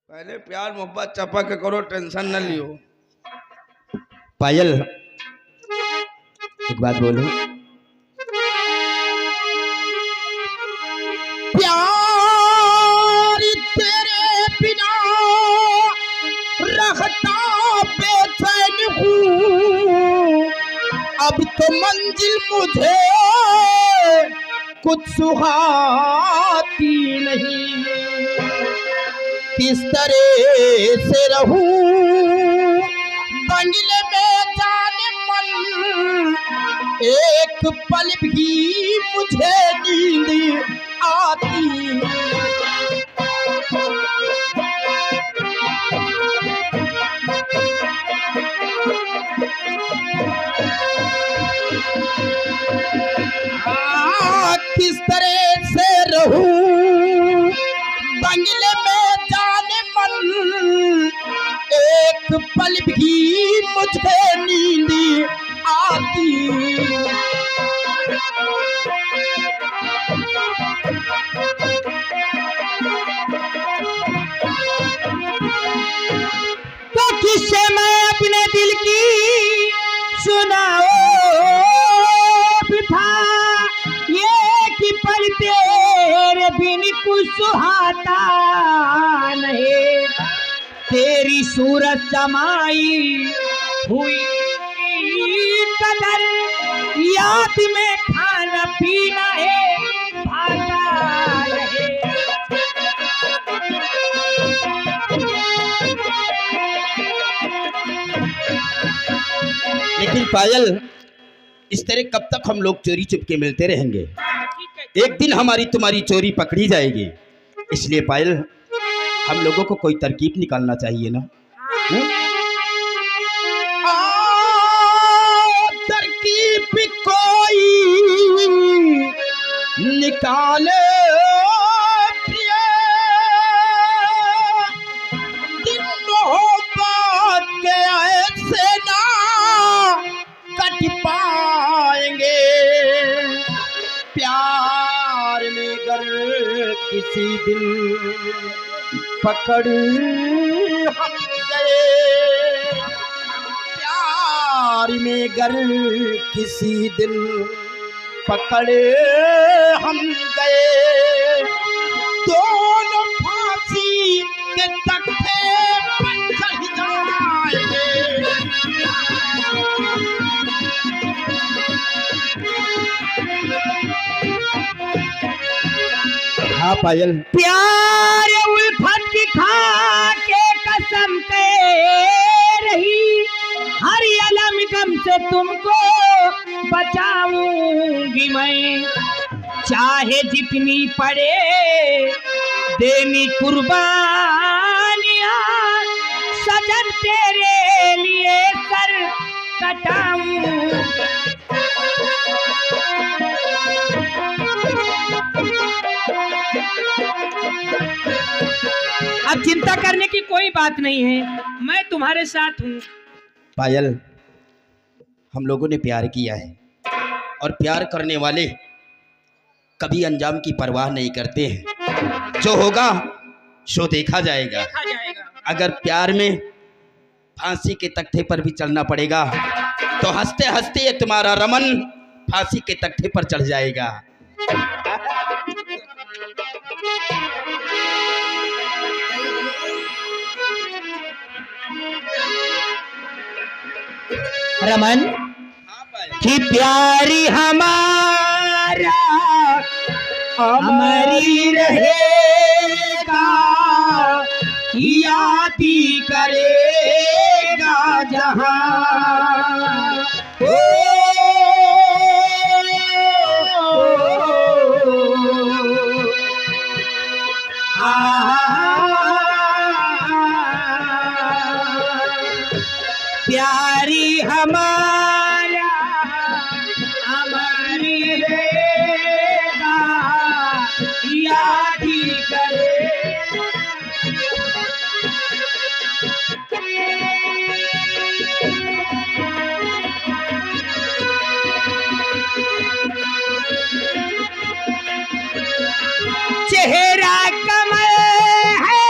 पहले प्यार मोहब्बत चपा के करो, टेंशन न लियो। पायल एक बात बोलो। प्यार तेरे बिना रहता बेचैन हूँ, अब तो मंजिल मुझे कुछ सुहाती नहीं। किस तरह से रहूं बंगले में जाने मन, एक पल भी मुझे नींद आती। किस तरह से रहूं बंगले में जाने मन, एक पल भी मुझे नींद आती। तो किससे मैं अपने दिल की सुनाओ बिठा, ये कि पल तेरे बिन कुछ सुहाता नहीं। तेरी सूरत जमाई हुई कदर, याद में खाना पीना है भाता नहीं। लेकिन पायल, इस तरह कब तक हम लोग चोरी चुपके मिलते रहेंगे? एक दिन हमारी तुम्हारी चोरी पकड़ी जाएगी। इसलिए पायल, हम लोगों को कोई तरकीब निकालना चाहिए ना। तरकीब कोई निकाले प्रिय, दिन मोहब्बत के ऐसे ना कट पाएंगे। प्यार में गर किसी दिन पकड़ हम गए, प्यार में गर किसी दिन पकड़ हम गए, दोनों फांसी के तख्ते पर चढ़ जाएंगे। हाँ पायल, प्यार उल्फत की खा के कसम कह रही, हर अलम गम से तुमको बचाऊंगी मैं। चाहे जितनी पड़े देनी कुर्बानियां, सजन तेरे लिए सर कटाऊं। अब चिंता करने की कोई बात नहीं है, मैं तुम्हारे साथ हूँ। पायल, हम लोगों ने प्यार किया है और प्यार करने वाले कभी अंजाम की परवाह नहीं करते हैं। जो होगा सो देखा जाएगा। अगर प्यार में फांसी के तख्ते पर भी चलना पड़ेगा तो हंसते हंसते ये तुम्हारा रमन फांसी के तख्ते पर चढ़ जाएगा। रमन कि प्यारी हमारा हमारी रहेगा, याद ही करेगा जहां। प्यारी हमारा हमारी रहेगा, याद ही करेगा। चेहरा कमल है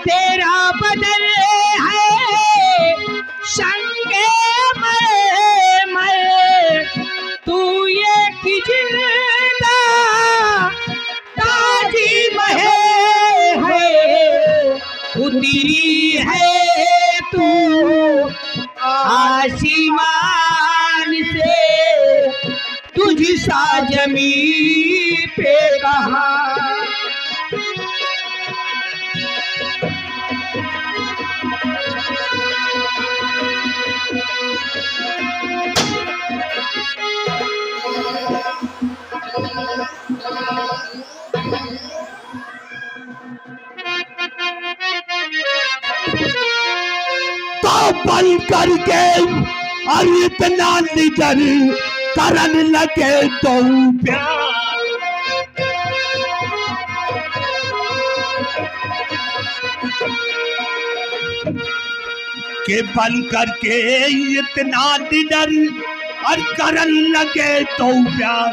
तेरा बदल है संगे मैं तू ये कि जिंदा ताजी महल है उतरी है तू आसमान से तुझ सा जमीन पे कहाँ। तो बल करके और इतना निडर करन लगे तो प्यार के बल करके इतना निडर और करन लगे तो प्यार।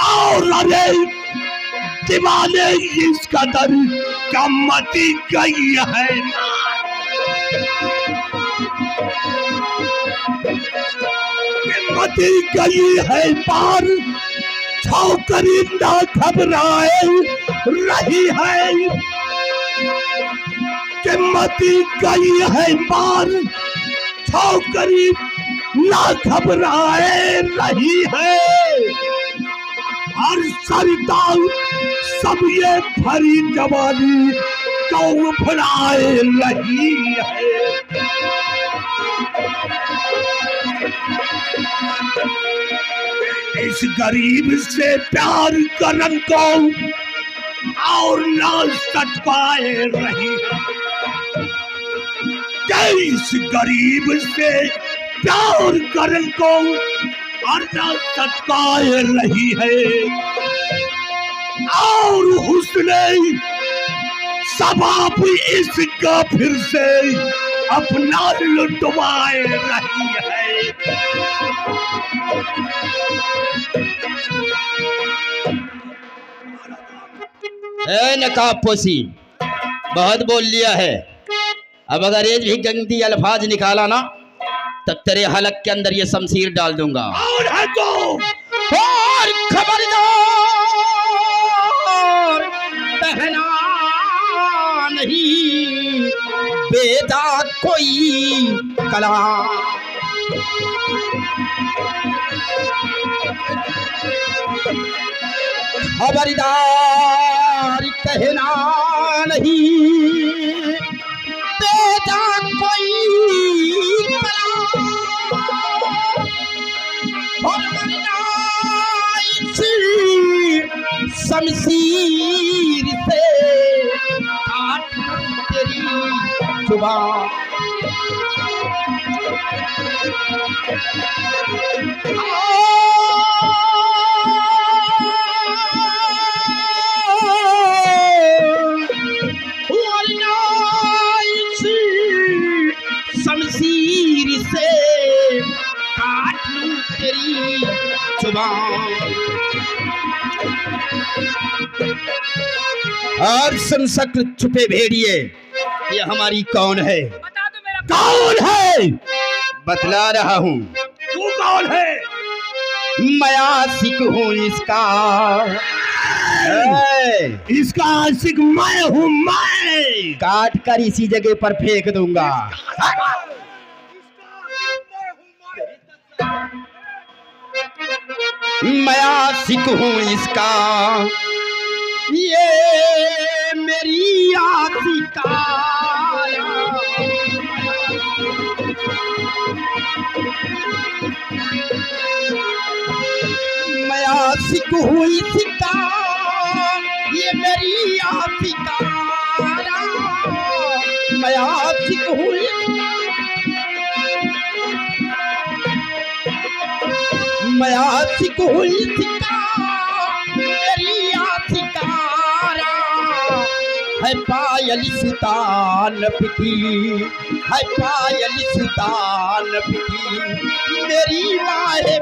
और अरे दीवाने इस कदर कमती गई है मती गई है पार छोकरी ना घबराए रही है कि मती गई है पार छोकरी ना घबराए रही है। हर सरिता सब ये भरी जवानी क्यों फराए रही है। इस गरीब से प्यार करन को और ना सट पाए रही है। इस गरीब से प्यार करन को और ना सट पाए रही है। और हुस्ने सबाब इसका फिर से अपना लुटवाए रही है। नकाबपोशी बहुत बोल लिया है। अब अगर ये भी गंदी अल्फाज निकाला ना तब तेरे हलक के अंदर ये शमशीर डाल दूंगा। और है तो और खबरदार कहना नहीं बेदा कोई कलाम। खबरदार कहना नहीं बेदा कोई कलाम। और मरना इसी शमशीर से काट तेरी जुबान। शमशीर से काट लूं तेरी जुबान। और सुन शक्ल छुपे भेड़िए ये हमारी कौन है? बता दो मेरा कौन है? बतला रहा हूँ। तू कौन है? मैं आशिक हूँ इसका। इसका आशिक मैं हूँ। मैं काट कर इसी जगह पर फेंक दूंगा। मैं आशिक हूँ इसका ये मेरी आशिका। मैं आशिक हूँ इसका ये मेरी आशिका। मैं आशिक हूँ मैं आशिक हूँ इसका मेरी आशिकारा। है पायल सुल्तान की है पायल सुल्तान की मेरी माहे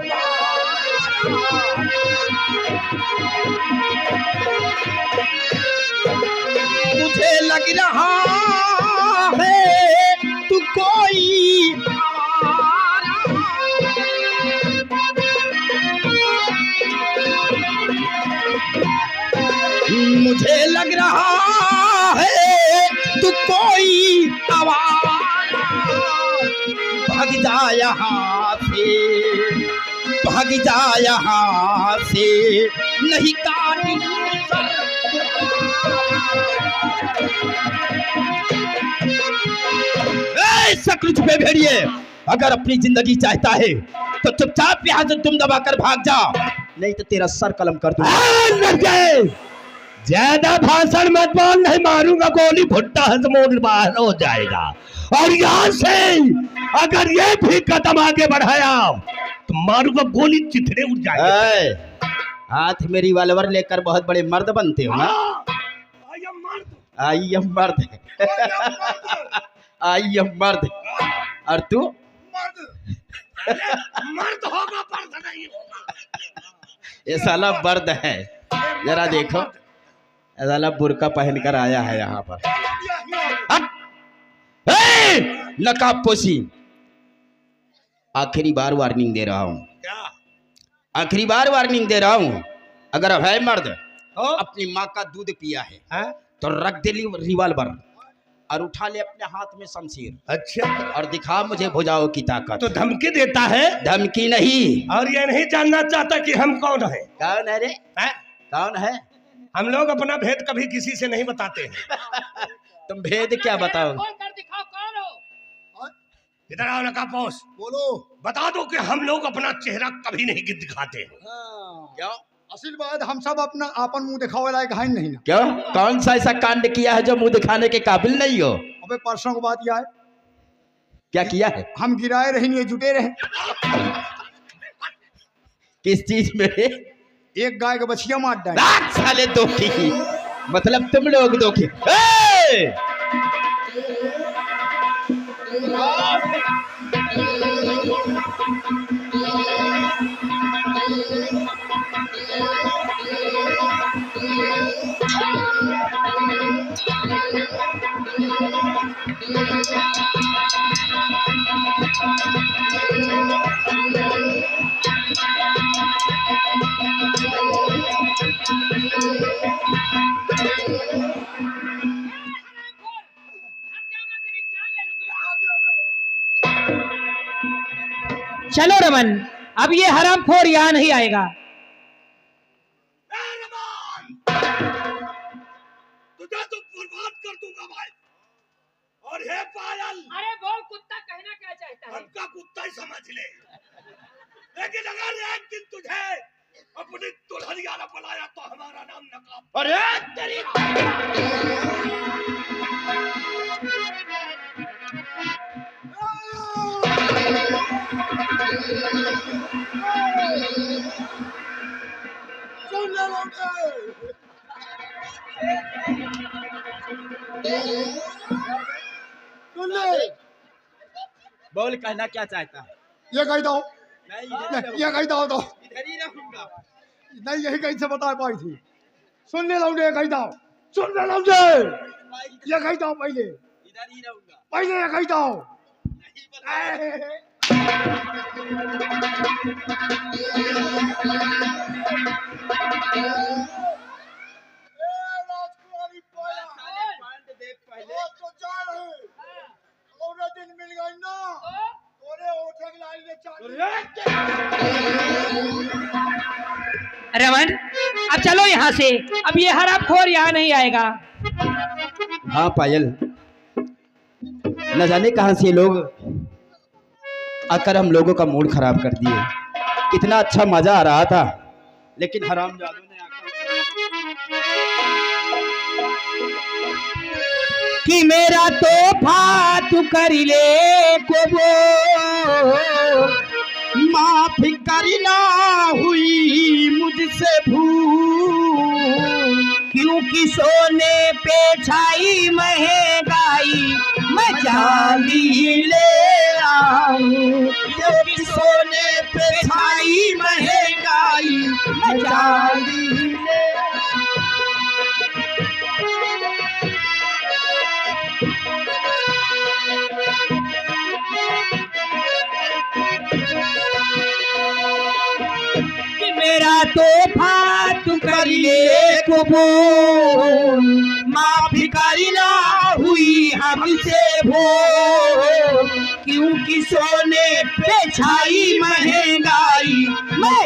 मुझे लग रहा है तू कोई मुझे लग रहा है तू कोई आवारा भाग जा यहाँ से भाग जा यहाँ से नहीं काट सकृत पे भेड़िए अगर अपनी जिंदगी चाहता है तो चुपचाप यहाँ से तुम दबाकर भाग जा नहीं तो तेरा सर कलम कर दूंगा। ज्यादा भाषण मत बोल, नहीं मारूंगा गोली, भुट्टा हजमोड़ बाहर हो जाएगा। और यहाँ से अगर ये भी कदम आगे बढ़ाया तो मारूंगा गोली, चिथड़े उड़ जाएंगे। हाथ में रिवॉल्वर लेकर बहुत बड़े मर्द बनते हो ना। आई एम मर्द आई एम मर्द और तू मर्द होगा पर्द नहीं होगा। ये साला मर्द है, जरा देखो साला बुर्का पहनकर आया है यहाँ पर। नकाब पोशी, आखिरी बार वार्निंग दे रहा हूँ, आखिरी बार वार्निंग दे रहा हूँ। अगर अब है मर्द अपनी माँ का दूध पिया है तो रख दे रिवॉल्वर और उठा ले अपने हाथ में शमशीर। अच्छा, और दिखा मुझे भुजाओं की ताकत। तो धमकी देता है? धमकी नहीं। और ये नहीं जानना चाहता कि हम कौन है? कौन है रे? कौन है? हम लोग अपना भेद कभी किसी से नहीं बताते हैं। तुम भेद क्या बताओ? दिखाओ कौन हो? इधर आओ नकाबपोश, बोलो, बता दो कि हम लोग अपना चेहरा कभी नहीं दिखाते हैं। क्यों? असल बात, हम सब अपना आपन मुंह दिखावे लायक है नहीं ना। क्यों? कौन सा ऐसा कांड किया है जो मुंह दिखाने के काबिल नहीं हो? अबे परसों को बात यह है। क्या किया है? हम गिराए रहे नहीं, जुटे रहे। किस चीज में? एक गाय के बछिया मार डाले। साले दो की, मतलब तुम लोग दो की। चलो रमन, अब ये हरामखोर यहाँ नहीं आएगा। तुझे तो बर्बाद कर दूंगा भाई। और हे पायल, अरे बोल कुत्ता, कहना क्या चाहता है? हमका कुत्ता ही समझ ले, लेकिन अगर एक दिन तुझे अपनी दुल्हनिया न बुलाया तो हमारा नाम नकाब। अरे तेरी बोल, कहना क्या चाहता है? ये कही दो, नहीं, ये कही दो तो इधर ही रहूंगा। नहीं, यही कहीं से बता पाई थी। सुन ले लौंडे, कही दो, सुन ले लौंडे, ये कही दो पहले, इधर ही रहूंगा। पहले ये कही दो। नहीं बता। रमन, अब चलो यहाँ से, अब ये हरामखोर यहाँ नहीं आएगा। हाँ पायल, न जाने कहां से लोग आकर हम लोगों का मूड खराब कर दिए। कितना अच्छा मजा आ रहा था, लेकिन हरामजादों ने आकर कि मेरा तोहफा तू कर ले को वो, माफी करना हुई मुझसे भूल, क्योंकि सोने पे छाई महंगाई मैं चांदी ले आऊं, क्योंकि सोने पे छाई महंगाई मैं चांदी ले मेरा तोहफा तू कर ले कबूल, माफी करना हुई हमसे भूल, क्योंकि सोने पे छाई महंगाई मैं